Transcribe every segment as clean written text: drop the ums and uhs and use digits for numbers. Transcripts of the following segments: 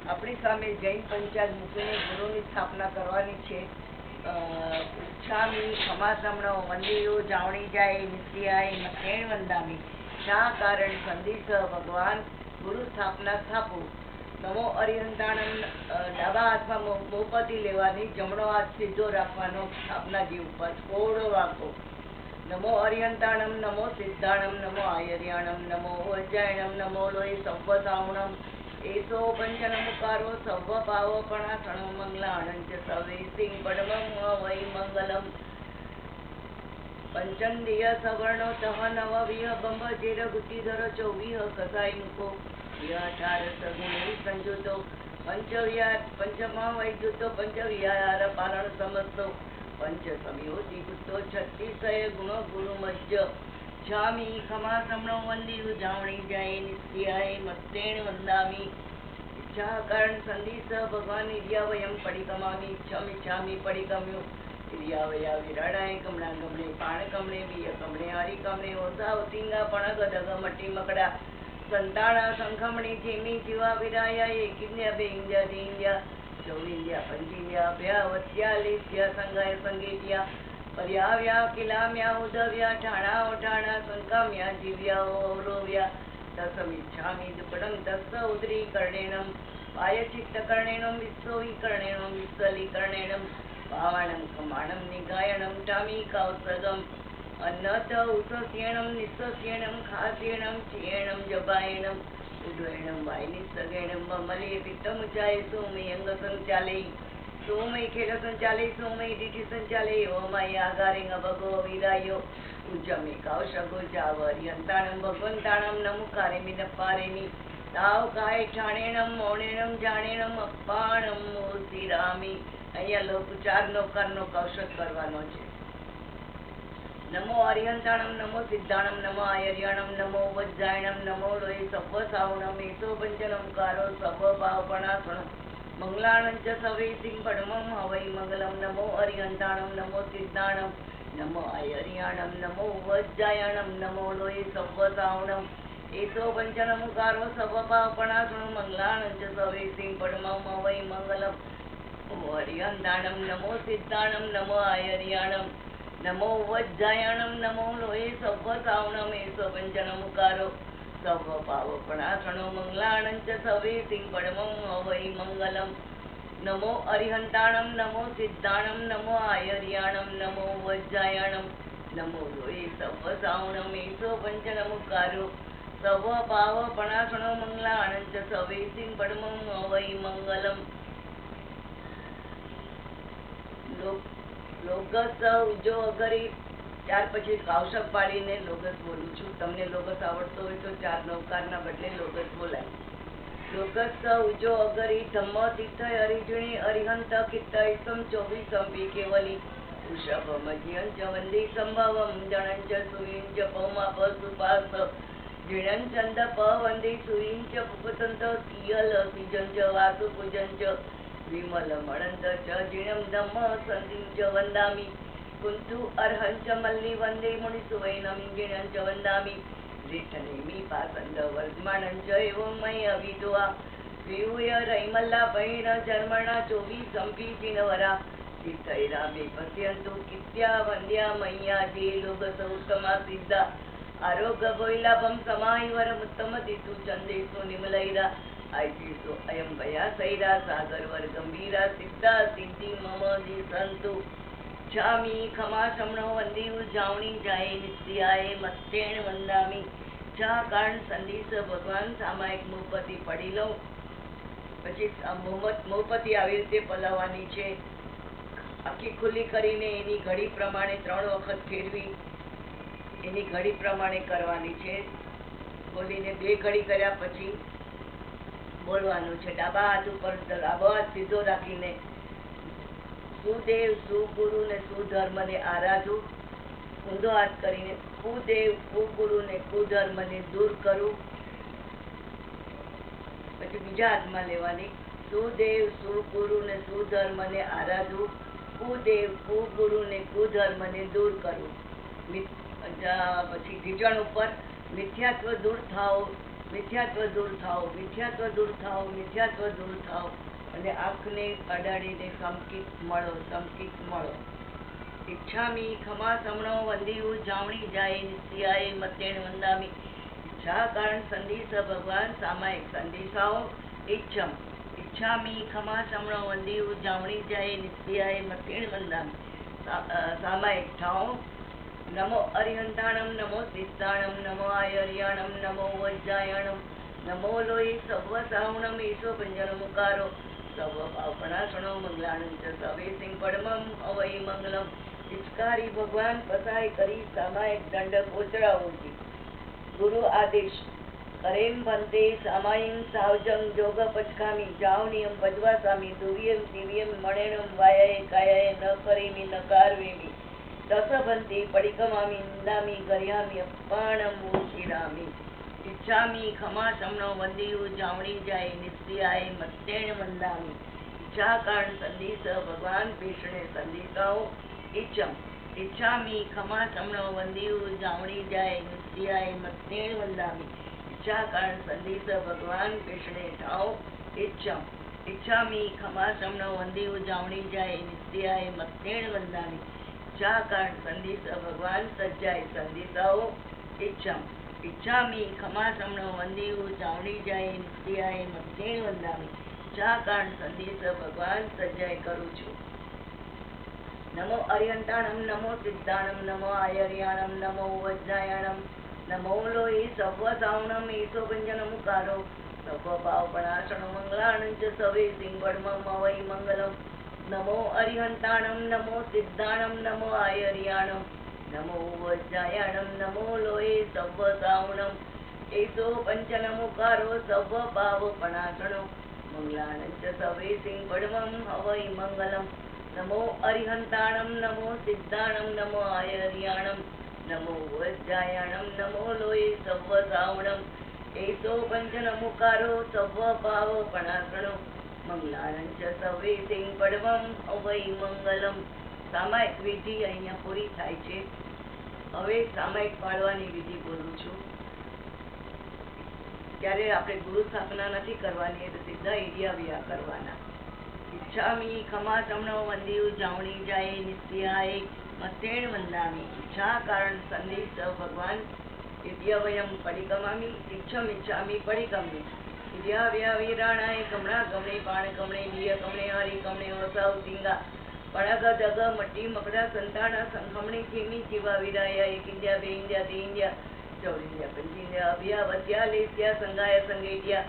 આપણી સામે જૈન પંચાગ મૂકીને ગુરુની સ્થાપના કરવાની છે. ઉચ્છામી ખમાસમણો વંદિયો જાવણી જાય નિત્યાય મતેણ વંદામી. શા કારણ સંધિસ ભગવાન ગુરુ સ્થાપના સ્થાપું. નમો અરિહંતાણમ. ડાબા હાથમાં મોપતી લેવાની, જમણો હાથ સીધો રાખવાનો સ્થાપનાજી ઉપર, થોડો રાખો. નમો અરિહંતાણમ, નમો સિદ્ધાણમ, નમો આયર્યાણમ, નમો વજ્જાયણમ, નમો લોહી સવ્વ સાવણમ. એસો પંચનમુકારો સવ્વ પાવપણાસણો મંગલાણંચ સવે સિંહ પડમમ વૈ મંગલમ. પંચંદિય સવર્ણો તહ નવવિહ બંભજેર ગુટિધર ચૌવિહ કસાઈ મુકો. યઠારસ ગુણૈ સંયુતો પંચમા વૈદ્યુતો પંચવિહાર પાલન સમસ્તો. પંચ સમયોતિ ગુપ્તો છત્રીસય ગુણ ગુરુ મજ્જ. છામી ખમાસમણો વંદિયુ જાવણી જાય નિત્યાય મત્તેણ વંદામી. ઈચ્છા કારણ સંધિસ ભગવાન ઇર્યાવયમ પડિકમામી. ઈચ્છામી પડિકમ્યો ઇર્યાવયા વિરાડાય કમણા ગમણે પાણ કમણે વિય કમણે હરિ કમણે ઓસા ઉતિંગા પણ ગદગ મટી મકડા. સંતાણા સંખમણી જેમી જીવા વિરાયા એකිન્દ્યા બેઇન્દ્યા દીન્દ્યા ચૌરિન્દ્યા પંચિન્દ્યા અભ્યા લીસ્યા સંગાય સંગીત્યા પર્યાવ્યા કિલામ્યા ઉદવ્યા ઠાણા ઓઠાણા સંકામ્યા જીવ્યા ઓરોવ્યા. તસમિચ્છામિ દુકડમ તસ્સ ઉદરી કર્ણેનમ પાયચિત્ત કર્ણેનમ વિશ્વવી કર્ણેનમ વિશ્વલી કર્ણેનમ ભાવાણમ કમાણમ નિગાયણમ ટામી કૌસગમ. અન્નત ઉસસ્યેણમ નિસ્સસ્યેણમ ખાસ્યેણમ ચિયેણમ જબાયેણમ ઉડ્વયણમ વાયનિસ્સગેણમ મમલીય પિત્તમુચાય સોમય અંગ સંચાલે સોમય ખેલ સંચાલે સોમય દીઠી સંચાલે ઓમય આગારેંગ ભગો વિરાયો ઉજ્જમે કૌશગો જાવર્યંતાણમ ભગવંતાણમ નમુકારે મિનપ્પારેમી તાવ કાય ઠાણેણમ મૌણેણમ જાણેણમ અપ્પાણમ મૂર્તિરામી. અહીંયા 4 નોકારનો કૌશક કરવાનો છે. નમો અરિહંતાણમ, નમો સિદ્ધાણમ, નમો આયર્યાણમ, નમો વજ્જાયણમ, નમો લોહી સવ્વ સાવણમ. એસો પંચનમકારો સવ્વ પાવપણાસણમ મંગલાણંચ સવે સિંહ પડમમ હવૈ મંગલમ. નમો અરિહંતાણમ, નમો સિદ્ધાણમ, નમો આયર્યાણમ, નમો વજ્જાયણમ, નમો લોહી સવ્વ સાવણમ. એસો પંચનમકારો સવ્વ પાવપણાસણમ મંગલાણંચ સવે સિંહ પડમમ હવૈ મંગલમ. અરિહંતાણમ, નમો સિદ્ધાણમ, નમો આયર્યાણમ, નમો વજ્જાયણમ, નમો લોહી સવ્વ સાવણમ. એસો પંચનમુકારો સવ્વ પાવપણાસણો મંગલાણંચ સવે સિંહ પડમમ હવૈ મંગલમ. નમો અરિહંતાણમ, નમો સિદ્ધાણમ, નમો આયર્યાણમ, નમો વજ્જાયણમ, નમો લોહી સવ્વ સાવણમ. એસો પંચનમુકારો સવ્વ પાવપણાસણો મંગલાણંચ સવે સિંહ પડમમ હવૈ મંગલમ. લોગસ ઉજો અગરી. ત્યાર પછી કૌશક પાડીને લોગસ બોલું છું. તમને લોગસ આવડતો હોય તો 4 નૌકારના બદલે લોગસ બોલાય. લોગસ ઉજો અગરી ધમ્મ તિથય હરિજુણી અરિહંત કિત્તયસમ 24 બી કેવલી વૃષભ મજ્યંચ વંદી સંભવમ જણંચ સુયંચ પૌમાપ સુપાસ જીણંચંદ પવંદી સુયંચ પુપતંત કિયલ સિજંચ વાસુ પૂજંચ વિમલ મળંત ચ જીણમ ધમ્મ સંધિંચ વંદામી. કુંતુ અર્હંચ મલ્લી વંદે મુનિસુવૈનમ જીણંચ વંદામી. રીઠનેમી પાસંદ વર્ધમાનંચ એવં મય અવિદવા વિવુય રૈમલ્લા પૈણ જર્મણા 24 સંપી ચિનવરા તીર્થૈરામે પશ્યંતુ કિત્યા વંદ્યા મૈયા જે લોગસ ઉત્તમા સિદ્ધા આરોગ્ય ભોઈલાભમ સમાહિવર ઉત્તમ તિતુ ચંદેશુ નિમલૈરા આઈતીસો અયમ ભયા સૈરા સાગરવર ગંભીરા સિદ્ધા સિદ્ધિ મમ દિસંતુ. છામી ખમાસમણો વંદિયુ જાવણી જાય નિત્યાય મત્તેણ વંદામી. ચા કારણ સંધિસ ભગવાન સામાયિક મૂપતિ પડી લઉં. પછી મૂપતિ આવી રીતે પલાવવાની છે. આખી ખુલ્લી કરીને એની ઘડી પ્રમાણે 3 વખત ફેરવી એની ઘડી પ્રમાણે કરવાની છે. ખોલીને 2 ઘડી કર્યા પછી બોલવાનું છે. ડાબા હાથ ઉપર ડાબો હાથ સીધો રાખીને સુદેવ સુગુરુ ને સુધર્મ ને આરાધું. ઊંધો હાથ કરીને કુદેવ કુગુરુ ને કુધર્મ ને દૂર કરું. પછી બીજા હાથમાં લેવાની સુદેવ સુગુરુ ને સુધર્મ ને આરાધું. કુદેવ કુગુરુ ને કુધર્મ ને દૂર કરું. પછી ધીજણ ઉપર મિથ્યાત્વ દૂર થાઓ મિથ્યાત્વ દૂર થાઓ, મિથ્યાત્વ દૂર થાઓ, મિથ્યાત્વ દૂર થાઓ અને આંખને અડાડીને સંકિત મળો, સંકિત મળો. ઈચ્છામી ખમા સમણો વંદિયું જાવણી જાય નિત્યાય મતેણ વંદામી. ઈચ્છા કારણ સંદેશ ભગવાન સામાયિક સંદેશાઓ ઈચ્છમ ઈચ્છામી ખમા સમણો વંદિયું જાવણી જાય નિત્યાય મતેણ વંદામી. સામાયિક ઠાઓ. નમો અરિહંતાણમ, નમો સિદ્ધાણમ, નમો આયર્યાણમ, નમો વજ્જાયણમ, નમો લોહી સર્વ સાવણમ ઈશો પંજન મુકારો સર્વ પાપણાસણો મંગલાણં ચ સવે સિંહ પડમમ અવય મંગલમ. પિચકારી ભગવાન પસાય કરી સામાયિક દંડ કોચરાઓજી. ગુરુ આદેશ કરેમ ભંતે સામાયિક સાવજંગ જોગ પચકામી જાવ નિયમ ભજવા સામી દુર્યમ દિવ્યમ મણેણમ વાયાએ કાયાએ ન કરેમી ન કારવેમી દસ ભંતે પડિકમામી નિંદામી ગર્યામી અપાણમ ઉચિરામી. ઈચ્છામી ખમા સમણો વંદિયું જાવણી જાય નિત્યાય મત્તેણ વંદામી. ઈચ્છા કારણ સંદેશ ભગવાન ભીષણે સંદેશાઓ ઈચ્છમ ઈચ્છામી ખમા સમણો વંદિયું જાવણી જાય નિત્યાય મત્તેણ વંદામી. ઈચ્છા કારણ સંદેશ ભગવાન ભીષણે ઠાઓ ઈચ્છમ ઈચ્છામી ખમા સમણો વંદિયું જાવણી જાય નિત્યાય મત્તેણ વંદામી. ઈચ્છા કારણ સંદેશ ભગવાન સજ્જાય સંદેશાઓ ઈચ્છમ ઈચ્છામી ખમા સમણો વંદિયું જાવણી જાય નિત્યાય મત્તેણ વંદામી. ઈચ્છા કારણ સંદેશ ભગવાન સજ્જાય કરું છું. નમો અરિહંતાણમ, નમો સિદ્ધાણમ, નમો આયર્યાણમ, નમો વજ્જાયણમ, નમો લોહી સર્વ સાવણમ ઈશો ભંજન મુકારો સર્વ પાવપણાસણો મંગલાણં ચ સવે સિંહ પડમમ અવય મંગલમ. નમો અરિહંતાણમ, નમો સિદ્ધાણમ, નમો આયર્યાણમ, નમો વજ્જાયણમ, નમો લોહી સર્વ સાવણમ ઈશો પંચન મુકારો સર્વ પાવપણાસણો મંગલાણં ચ સવે સિંહ પડમમ અવય મંગલમ. નમો અરિહંતાણમ, નમો સિદ્ધાણમ, નમો આયર્યાણમ, નમો વજ્જાયણમ, નમો લોહી સર્વ સાવણમ એસો પંચન મુકારો સર્વ પાવપણાસણો મંગલાણં ચ સવે સિંહ પડમમ અવય મંગલમ. સામાયિક વિધિ અહીંયા પૂરી થાય છે. હવે સામાયિક પાડવાની વિધિ બોલું છું. ત્યારે આપણે ગુરુ સ્થાપના નથી કરવાની, એટલે સીધા ઈડિયા વિયા કરવાના. ઈચ્છામી ખમા સમણો વંદિયું જાવણી જાય નિત્યાય મત્તેણ વંદામી. ઈચ્છા કારણ સંદેશ ભગવાન ઈડ્યવયમ પડિકમામી. ઈચ્છમ ઈચ્છામી પડિકમી ઈડ્યા વ્યા વીરાણાય કમણા કમણે પાણ કમણે દિય કમણે હરી કમણે વસાવ સિંગા પણગ દગ મટી મકડા સંતાણા સંખમણી ચીમી જીવા વિરાયા એક ઇન્ડિયા બે ઇન્ડિયા તે ઇન્ડિયા ચૌદ ઇન્ડિયા પંચ ઇન્ડિયા અભ્યા વત્યા લેસ્યા સંગાય સંગેટ્યા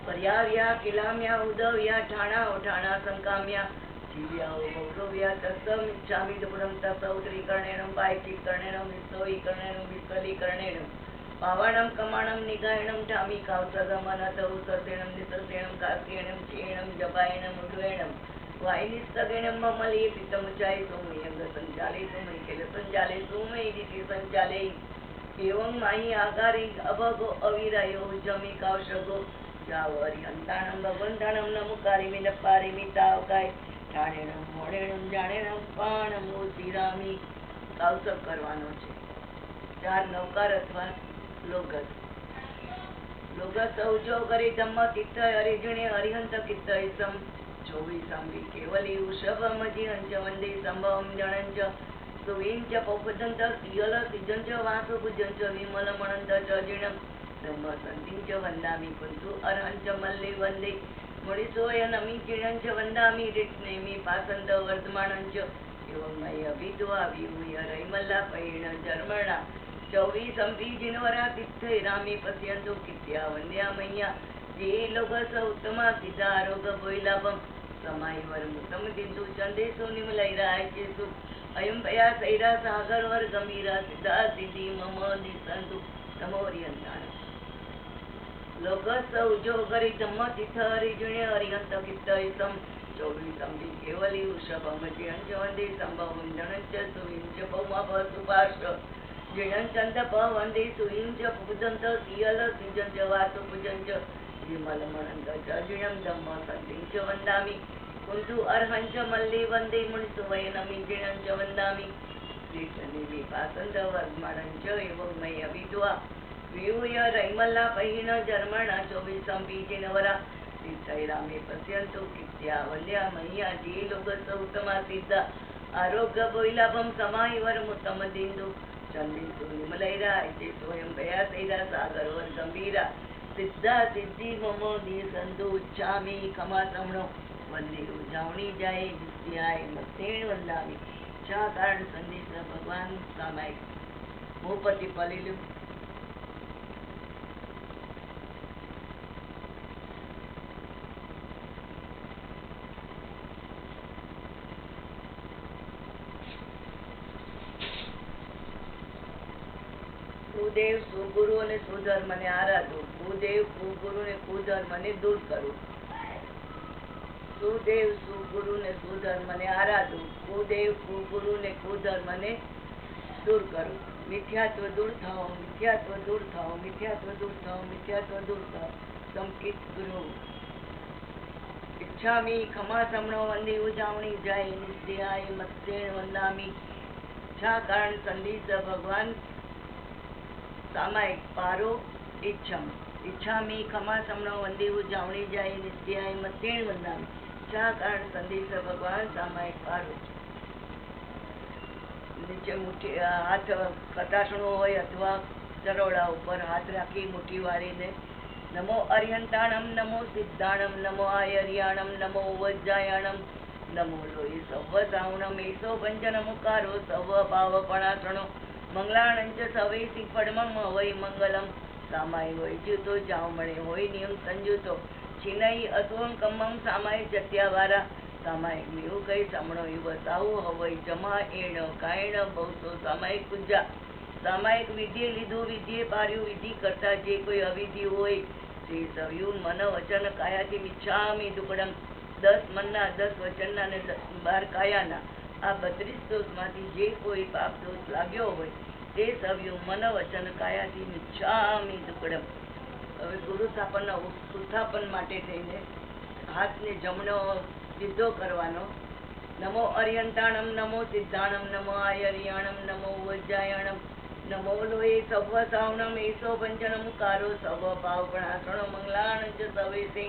પર્યાવ્યા કિલામ્યા ઉદવ્યા ઠાણા ઓઠાણા સંકામ્યા જીવ્યા બૌરવ્યા તસ્સમ ઈચ્છામિ દુપડમ તસ ઉત્તરીકરણેણમ પાયચીકરણેણમ વિસ્તોવીકરણેણમ વિસ્કલીકરણેણમ પાવાણમ કમાણમ નિગાયણમ ઠામી કાવસગમનત ઉસસેણમ નિસસેણમ કાસ્યેણમ ચેણમ જપાયણમ ઉડ્વેણમ વાયનિસ્તગેણમ મમલી પિત્તમુચાય સોમયંગ સંચાલે સોમય કેલ સંચાલે સોમય દિતિ સંચાલે એવં માહી આગારી અભગો અવિરાયો જમી કાવશગો જાવ અરિહંતાણમ ભગવંતાણમ નમુકારી મિનપારી મિતાવકાય ઠાણેણમ મોણેણમ જાણેણમ પાણમ ઉચિરામી. કાવસબ કરવાનો છે. 4 નવકાર અથવા લોગસ. લોગસ ઉજો કરી ધમ્મ તિત્થ હરિજુણે હરિહંત કિત્ત ઈસમ 24 અંબી કેવલી ઉષભમ જીહંચ વંદે સંભવમ જણંચ સુવિંચ પૌપદંત સિયલ સિજંચ વાસુ ભુજંચ વિમલ મણંત ચ જીણમ ધમ્મ સંતિંચ વંદામી કુંતુ અરહંચ મલ્લે વંદે મુડીસોય નમી જીણંચ વંદામી રીટનેમી પાસંદ વર્ધમાણંચ એવં મય વિદ્વા વિમુય રૈમલ્લા પૈણ જર્મણા 24 અંબી જીનવરા તિથ્થે રામી પશ્યંતુ કિત્યા વંદ્યા મૈયા જે લોગસ ઉત્તમા સિદ્ધા આરોગ ભોયલાભમ સમાય વરમુતમ દિંદુ ચંદેશુ નિમલૈરાય ચેસુ અયમ ભયા સૈરા સાગર વર ગંભીરા સિદ્ધા સિદ્ધિ મમ દિસંતુ નમોરિયંતાણ. લોગસ ઉજો કરી ધમ્મ તિથ્થ હરિજુણે હરિહંત કિત્ત ઈસમ 24 અંબી કેવલી ઉષભમ જીહંચ વંદે સંભવમ જણંચ સુવિંચ પૌમા ભસુપાશ જીણંચંદ પવંદે સુવિંચ પૂજંત સિયલ સિજંચ વાસુ પૂજંચ વિમલ મણંત ચ જીણમ ધમ્મ સંતિંચ વંદામી કુંતુ અર્હંચ મલ્લે વંદે મુનિસુ વયનમી જીણંચ વંદામી કૃષ્ણદેવી પાસંદ વર્ધમાણંચ એવં મય વિદ્વા વિયુય રૈમલના પૈણ જર્મણા 24 બીજે નવરા તીર્થૈરામે પશ્યંતુ કિત્યા વલ્યા મહ્યા જે લોગસ ઉત્તમા સિદ્ધા આરોગ્ય બોઈલાભમ સમાહિવર મુત્તમ દિંદુ ચંદિંદુ નિમલૈરા જે સ્વયં ભયા સૈરા સાગર વર ગંભીરા સિદ્ધા સિદ્ધિ મમો દી સંતુ ઉચ્ચામી ખમા સમણો વંદે ઉજાવણી જાય વિસ્યાય મસ્તેણ વંદામી શા કારણ સંદેશ ભગવાન સામાયિક ભૂપતિ પલીલું સુદેવ સુગુરુ અને સુધર્મ ને આરાધો કુદેવ કુગુરુ ને કુધર્મ ને દૂર કરું સુદેવ સુગુરુ ને સુધર્મ ને આરાધો કુદેવ કુગુરુ ને કુધર્મ ને દૂર કરું મિથ્યાત્વ દૂર થાઓ મિથ્યાત્વ દૂર થાઓ મિથ્યાત્વ દૂર થાઓ મિથ્યાત્વ દૂર થાઓ સંકિત ગુરુ ઈચ્છામી ખમા સમણો વંદી ઉજાવણી જાય નિસ્તેહાય મત્સેણ વંદામી શા કારણ સંદેશ ભગવાન સામાયિક પારો ઈચ્છામી ખમા સમણો વંદી ઉજાવણી જાય નિસ્તેહાય મત્સેણ વંદામી શા કારણ સંદેશ ભગવાન સામાયિક પારો નીચે મુઠ્ઠી હાથ કટાસણો હોય અથવા ચરોડા ઉપર હાથ રાખી મુઠ્ઠી વાળીને નમો અર્યંતાણમ નમો સિદ્ધાણમ નમો આયર્યાણમ નમો વજ્જાયણમ નમો લોહી સવ સાવણમ એસો પંચનમુકારો સવ ભાવપણાસણો મંગલાણંચ સવૈસી પડમમ હોય મંગલમ સામાય હોય જ્યુતો જામણે હોય નિયમ સંજુતો છીનઈ અસુવમ કમ્મમ સામાય જત્યાવારા સામાયિક મેવું કઈ સમણો વસાવો હવઈ જમા એણ કાયણ બહુસો સામાયિક પૂજા સામાયિક વિધિએ લીધું વિધિએ પાર્યું વિધિ કરતા જે કોઈ અવિધિ હોય તે સવ્યું મન વચન કાયાથી મિચ્છામી દુકડમ 10 મનના 10 વચનના અને 12 કાયાના આ 32 દોષમાંથી જે કોઈ પાપ દોષ લાગ્યો હોય તે સવ્યું મન વચન કાયાથી મિચ્છામી દુકડમ. હવે ગુરુ સ્થાપનના ઉત્થાપન માટે થઈને હાથને જમણો સીધો કરવાનો. નમો અર્યંતાણમ નમો સિદ્ધાણમ નમો આયર્યાણમ નમો વજ્જાયણમ નમો લોહી સવ સાવણમ એસો પંચનમુકારો સવ ભાવપણાસણો મંગલાણંચ સવેસે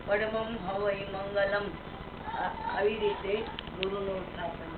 પડમમ હવઈ મંગલમ. આવી રીતે ગુરુનું સ્થાપન